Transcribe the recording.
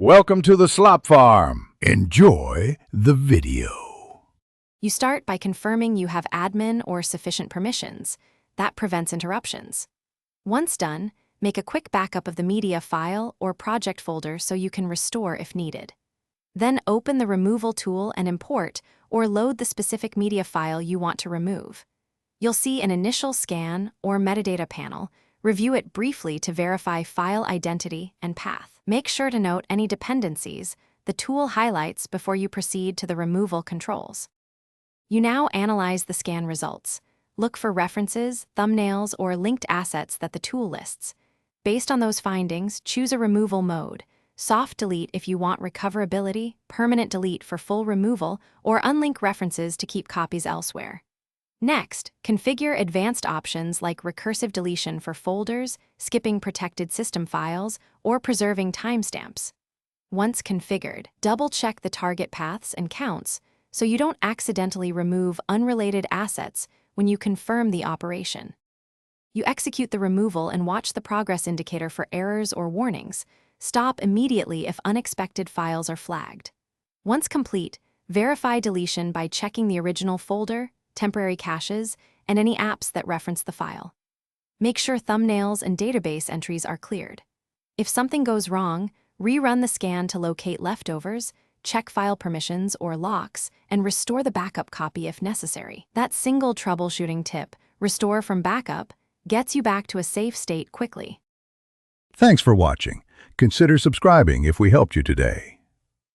Welcome to the Slop Farm. Enjoy the video. You start by confirming you have admin or sufficient permissions. That prevents interruptions. Once done, make a quick backup of the media file or project folder so you can restore if needed. Then open the removal tool and import or load the specific media file you want to remove. You'll see an initial scan or metadata panel. Review it briefly to verify file identity and path. Make sure to note any dependencies the tool highlights before you proceed to the removal controls. You now analyze the scan results. Look for references, thumbnails, or linked assets that the tool lists. Based on those findings, choose a removal mode: soft delete if you want recoverability, permanent delete for full removal, or unlink references to keep copies elsewhere. Next, configure advanced options like recursive deletion for folders, skipping protected system files, or preserving timestamps. Once configured, double-check the target paths and counts so you don't accidentally remove unrelated assets when you confirm the operation. You execute the removal and watch the progress indicator for errors or warnings. Stop immediately if unexpected files are flagged. Once complete, verify deletion by checking the original folder, temporary caches, and any apps that reference the file. Make sure thumbnails and database entries are cleared. If something goes wrong, rerun the scan to locate leftovers, check file permissions or locks, and restore the backup copy if necessary. That single troubleshooting tip, restore from backup, gets you back to a safe state quickly. Thanks for watching. Consider subscribing if we helped you today.